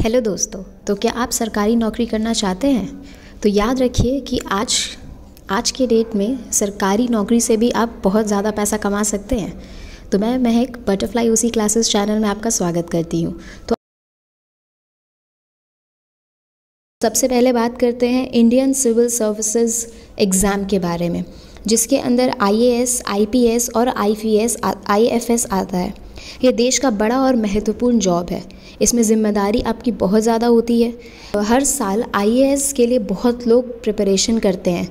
Hello दोस्तों, तो क्या आप सरकारी नौकरी करना चाहते हैं? तो याद रखिए कि आज के डेट में सरकारी नौकरी से भी आप बहुत ज़्यादा पैसा कमा सकते हैं। तो मैं महक बटरफ्लाई ओसी क्लासेस चैनल में आपका स्वागत करती हूँ। तो सबसे पहले बात करते हैं इंडियन सिविल सर्विसेज एग्ज़ाम के बारे में, जिसके अंदर IAS, IPS और IFS आता है। ये देश का बड़ा और महत्वपूर्ण जॉब है। इसमें ज़िम्मेदारी आपकी बहुत ज़्यादा होती है। हर साल IAS के लिए बहुत लोग प्रिपरेशन करते हैं,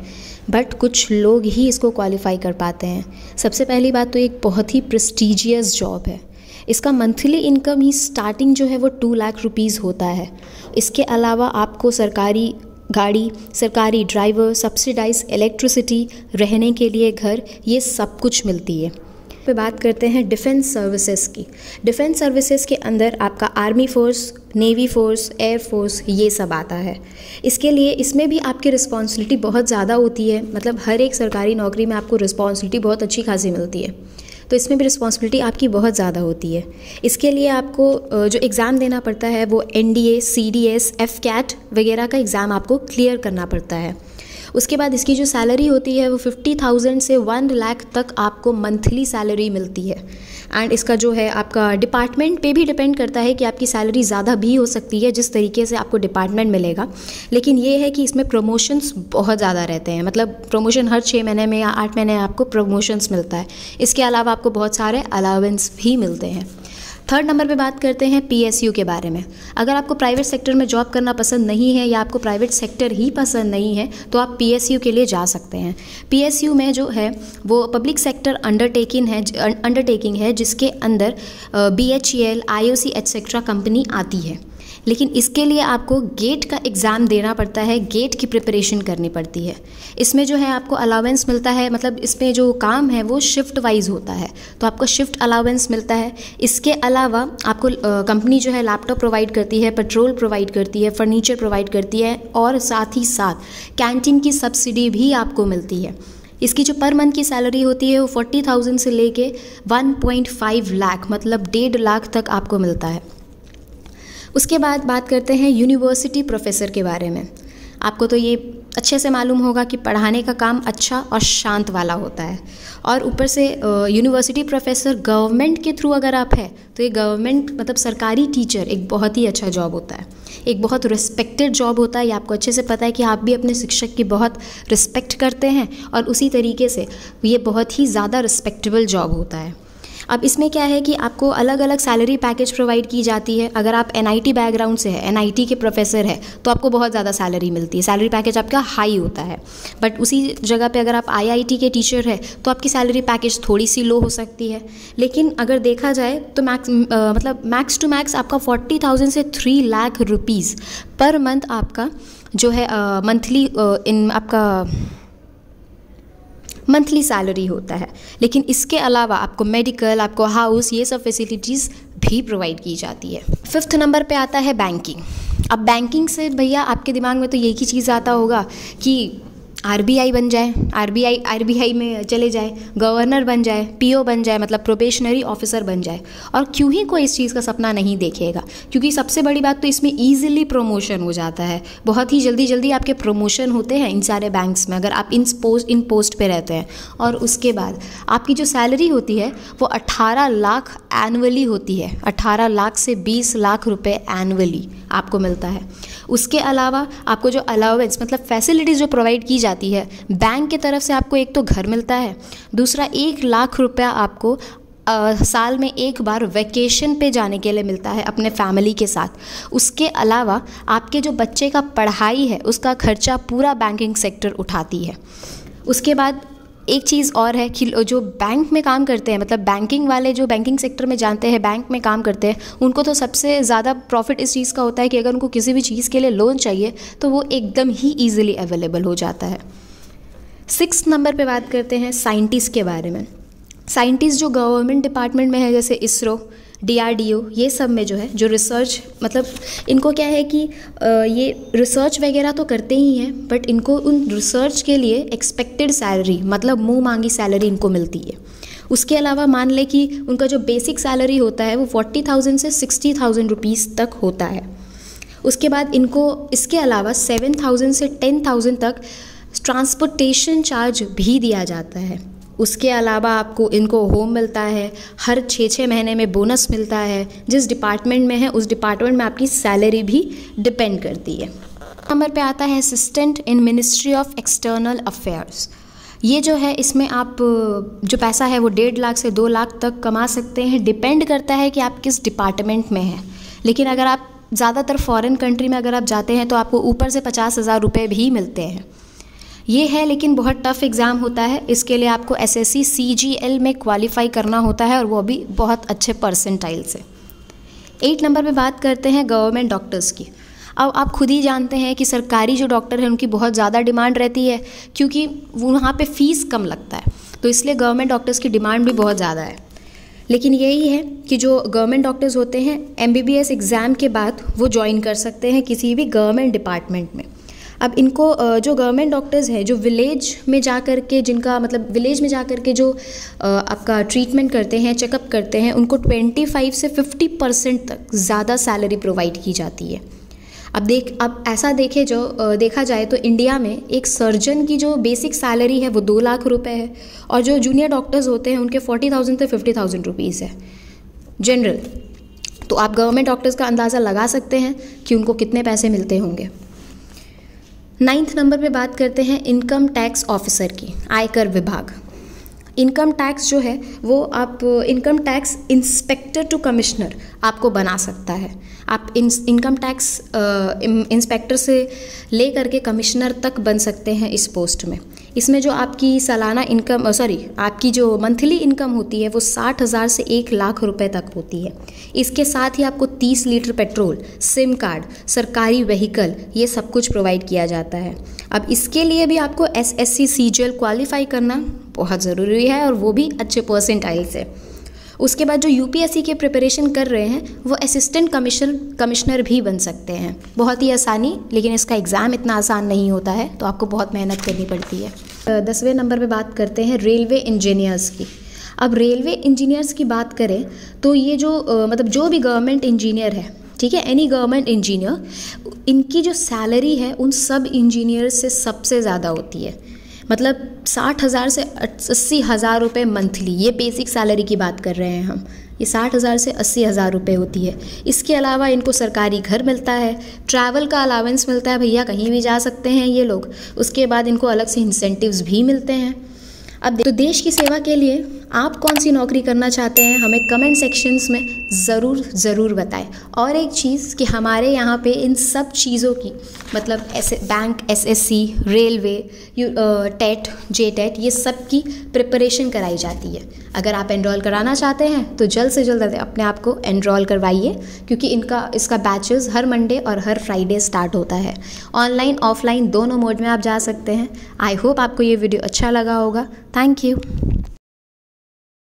बट कुछ लोग ही इसको क्वालिफाई कर पाते हैं। सबसे पहली बात तो एक बहुत ही प्रेस्टीजियस जॉब है। इसका मंथली इनकम ही स्टार्टिंग जो है वो 2 लाख रुपीज़ होता है। इसके अलावा आपको सरकारी गाड़ी, सरकारी ड्राइवर, सब्सिडाइज इलेक्ट्रिसिटी, रहने के लिए घर, ये सब कुछ मिलती है। पे बात करते हैं डिफेंस सर्विसेज की। डिफेंस सर्विसेज के अंदर आपका army force, navy force, air force, ये सब आता है। इसके लिए इसमें भी आपकी रिस्पॉन्सिबिलिटी बहुत ज़्यादा होती है। मतलब हर एक सरकारी नौकरी में आपको रिस्पॉन्सिबिलिटी बहुत अच्छी खासी मिलती है, तो इसमें भी रिस्पॉन्सिबिलिटी आपकी बहुत ज़्यादा होती है। इसके लिए आपको जो एग्ज़ाम देना पड़ता है वो NDA, CDS, FCAT वगैरह का एग्ज़ाम आपको क्लियर करना पड़ता है। उसके बाद इसकी जो सैलरी होती है वो 50,000 से 1 लाख तक आपको मंथली सैलरी मिलती है। एंड इसका जो है आपका डिपार्टमेंट पे भी डिपेंड करता है कि आपकी सैलरी ज़्यादा भी हो सकती है, जिस तरीके से आपको डिपार्टमेंट मिलेगा। लेकिन ये है कि इसमें प्रमोशंस बहुत ज़्यादा रहते हैं। मतलब प्रमोशन हर 6 महीने में या 8 महीने में आपको प्रमोशंस मिलता है। इसके अलावा आपको बहुत सारे अलावेंस भी मिलते हैं। थर्ड नंबर पे बात करते हैं PSU के बारे में। अगर आपको प्राइवेट सेक्टर में जॉब करना पसंद नहीं है या आपको प्राइवेट सेक्टर ही पसंद नहीं है तो आप PSU के लिए जा सकते हैं। PSU में जो है वो पब्लिक सेक्टर अंडरटेकिंग है जिसके अंदर BHEL, IOC एटसेट्रा कंपनी आती है। लेकिन इसके लिए आपको गेट का एग्ज़ाम देना पड़ता है, गेट की प्रिपरेशन करनी पड़ती है। इसमें जो है आपको अलावेंस मिलता है। मतलब इसमें जो काम है वो शिफ्ट वाइज होता है, तो आपको शिफ्ट अलावेंस मिलता है। इसके अलावा आपको कंपनी जो है लैपटॉप प्रोवाइड करती है, पेट्रोल प्रोवाइड करती है, फर्नीचर प्रोवाइड करती है और साथ ही साथ कैंटीन की सब्सिडी भी आपको मिलती है। इसकी जो पर मंथ की सैलरी होती है वो 40,000 से लेके 1.5 लाख मतलब 1.5 लाख तक आपको मिलता है। उसके बाद बात करते हैं यूनिवर्सिटी प्रोफेसर के बारे में। आपको तो ये अच्छे से मालूम होगा कि पढ़ाने का काम अच्छा और शांत वाला होता है। और ऊपर से यूनिवर्सिटी प्रोफेसर गवर्नमेंट के थ्रू अगर आप है तो ये गवर्नमेंट मतलब सरकारी टीचर एक बहुत ही अच्छा जॉब होता है, एक बहुत रिस्पेक्टेड जॉब होता है। ये आपको अच्छे से पता है कि आप भी अपने शिक्षक की बहुत रिस्पेक्ट करते हैं और उसी तरीके से ये बहुत ही ज़्यादा रिस्पेक्टेबल जॉब होता है। अब इसमें क्या है कि आपको अलग अलग सैलरी पैकेज प्रोवाइड की जाती है। अगर आप NIT बैकग्राउंड से है, NIT के प्रोफेसर है, तो आपको बहुत ज़्यादा सैलरी मिलती है, सैलरी पैकेज आपका हाई होता है। बट उसी जगह पे अगर आप IIT के टीचर है तो आपकी सैलरी पैकेज थोड़ी सी लो हो सकती है। लेकिन अगर देखा जाए तो मैक्स टू मैक्स आपका 40,000 से 3 लाख रुपीज़ पर मंथ आपका जो है मंथली सैलरी होता है। लेकिन इसके अलावा आपको मेडिकल, आपको हाउस, ये सब फैसिलिटीज़ भी प्रोवाइड की जाती है। 5th नंबर पे आता है बैंकिंग। अब बैंकिंग से भैया आपके दिमाग में तो एक ही चीज़ आता होगा कि RBI बन जाए, RBI में चले जाए, गवर्नर बन जाए, PO बन जाए, मतलब प्रोबेशनरी ऑफिसर बन जाए। और क्यों ही कोई इस चीज़ का सपना नहीं देखेगा, क्योंकि सबसे बड़ी बात तो इसमें ईजिली प्रमोशन हो जाता है। बहुत ही जल्दी आपके प्रमोशन होते हैं इन सारे बैंक्स में अगर आप इन पोस्ट पे रहते हैं। और उसके बाद आपकी जो सैलरी होती है वो 18 लाख एनुअली होती है। 18 लाख से 20 लाख रुपए एनुअली आपको मिलता है। उसके अलावा आपको जो अलाउंस मतलब फैसिलिटीज़ जो प्रोवाइड की जाती है बैंक की तरफ से, आपको एक तो घर मिलता है, दूसरा 1 लाख रुपया आपको साल में एक बार वैकेशन पे जाने के लिए मिलता है अपने फैमिली के साथ। उसके अलावा आपके जो बच्चे का पढ़ाई है उसका खर्चा पूरा बैंकिंग सेक्टर उठाती है। उसके बाद एक चीज़ और है कि जो बैंक में काम करते हैं, मतलब बैंकिंग वाले जो बैंकिंग सेक्टर में जानते हैं, बैंक में काम करते हैं, उनको तो सबसे ज़्यादा प्रॉफिट इस चीज़ का होता है कि अगर उनको किसी भी चीज़ के लिए लोन चाहिए तो वो एकदम ही ईजिली अवेलेबल हो जाता है। 6th नंबर पे बात करते हैं साइंटिस्ट के बारे में। साइंटिस्ट जो गवर्नमेंट डिपार्टमेंट में है, जैसे ISRO, DRDO, ये सब में जो है जो रिसर्च, मतलब इनको क्या है कि ये रिसर्च वगैरह तो करते ही हैं, बट इनको उन रिसर्च के लिए एक्सपेक्टेड सैलरी मतलब मुंह मांगी सैलरी इनको मिलती है। उसके अलावा मान लें कि उनका जो बेसिक सैलरी होता है वो 40,000 से 60,000 रुपीज़ तक होता है। उसके बाद इनको इसके अलावा 7,000 से 10,000 तक ट्रांसपोर्टेशन चार्ज भी दिया जाता है। उसके अलावा आपको इनको होम मिलता है, हर 6 महीने में बोनस मिलता है। जिस डिपार्टमेंट में है उस डिपार्टमेंट में आपकी सैलरी भी डिपेंड करती है। नंबर पे आता है assistant in ministry of external affairs. ये जो है इसमें आप जो पैसा है वो 1.5 लाख से 2 लाख तक कमा सकते हैं, डिपेंड करता है कि आप किस डिपार्टमेंट में हैं। लेकिन अगर आप ज़्यादातर फॉरेन कंट्री में अगर आप जाते हैं तो आपको ऊपर से 50,000 रुपये भी मिलते हैं। ये है लेकिन बहुत टफ एग्ज़ाम होता है। इसके लिए आपको SSC CGL में क्वालिफाई करना होता है और वो भी बहुत अच्छे परसेंटाइल से। 8 नंबर पे बात करते हैं गवर्नमेंट डॉक्टर्स की। अब आप खुद ही जानते हैं कि सरकारी जो डॉक्टर हैं उनकी बहुत ज़्यादा डिमांड रहती है, क्योंकि वहाँ पे फ़ीस कम लगता है, तो इसलिए गवर्नमेंट डॉक्टर्स की डिमांड भी बहुत ज़्यादा है। लेकिन यही है कि जो गवर्नमेंट डॉक्टर्स होते हैं MBBS एग्ज़ाम के बाद वो ज्वाइन कर सकते हैं किसी भी गवर्नमेंट डिपार्टमेंट में। अब इनको जो गवर्नमेंट डॉक्टर्स हैं जो विलेज में जा कर के जिनका मतलब विलेज में जा कर के जो आपका ट्रीटमेंट करते हैं, चेकअप करते हैं, उनको 25 से 50% तक ज़्यादा सैलरी प्रोवाइड की जाती है। अब ऐसा देखा जाए तो इंडिया में एक सर्जन की जो बेसिक सैलरी है वो 2 लाख रुपए है, और जो जूनियर डॉक्टर्स होते हैं उनके 40,000 से 50,000 रुपीज़ है जनरल। तो आप गवर्नमेंट डॉक्टर्स का अंदाज़ा लगा सकते हैं कि उनको कितने पैसे मिलते होंगे। 9th नंबर पे बात करते हैं इनकम टैक्स ऑफिसर की, आयकर विभाग। इनकम टैक्स जो है वो आप income tax inspector to commissioner आपको बना सकता है। आप इनकम टैक्स इंस्पेक्टर से ले करके कमिश्नर तक बन सकते हैं इस पोस्ट में। इसमें जो आपकी सालाना इनकम आपकी जो मंथली इनकम होती है वो 60,000 से 1 लाख रुपए तक होती है। इसके साथ ही आपको 30 लीटर पेट्रोल, सिम कार्ड, सरकारी व्हीकल, ये सब कुछ प्रोवाइड किया जाता है। अब इसके लिए भी आपको SSC CGL क्वालिफाई करना बहुत ज़रूरी है, और वो भी अच्छे परसेंटाइल से। उसके बाद जो UPSC के प्रिपरेशन कर रहे हैं वो असिस्टेंट कमिश्नर भी बन सकते हैं। बहुत ही आसानी, लेकिन इसका एग्ज़ाम इतना आसान नहीं होता है, तो आपको बहुत मेहनत करनी पड़ती है। 10वें नंबर पे बात करते हैं रेलवे इंजीनियर्स की। अब रेलवे इंजीनियर्स की बात करें तो ये जो मतलब जो भी गवर्नमेंट इंजीनियर है, ठीक है, एनी गवर्नमेंट इंजीनियर, इनकी जो सैलरी है उन सब इंजीनियर्स से सबसे ज़्यादा होती है। मतलब 60,000 से 80,000 रुपये मंथली, ये बेसिक सैलरी की बात कर रहे हैं हम। ये 60,000 से 80,000 रुपये होती है। इसके अलावा इनको सरकारी घर मिलता है, ट्रैवल का अलावेंस मिलता है, भैया कहीं भी जा सकते हैं ये लोग। उसके बाद इनको अलग से इंसेंटिव्स भी मिलते हैं। अब तो देश की सेवा के लिए आप कौन सी नौकरी करना चाहते हैं हमें कमेंट सेक्शंस में ज़रूर बताएं। और एक चीज़ कि हमारे यहाँ पे इन सब चीज़ों की मतलब bank, SSC, railway, TET, JTET, ये सब की प्रिपरेशन कराई जाती है। अगर आप एनरोल कराना चाहते हैं तो जल्द से जल्द अपने आप को एनरोल करवाइए, क्योंकि इसका बैचेस हर मंडे और हर फ्राइडे स्टार्ट होता है। ऑनलाइन ऑफलाइन दोनों मोड में आप जा सकते हैं। आई होप आपको ये वीडियो अच्छा लगा होगा। Thank you.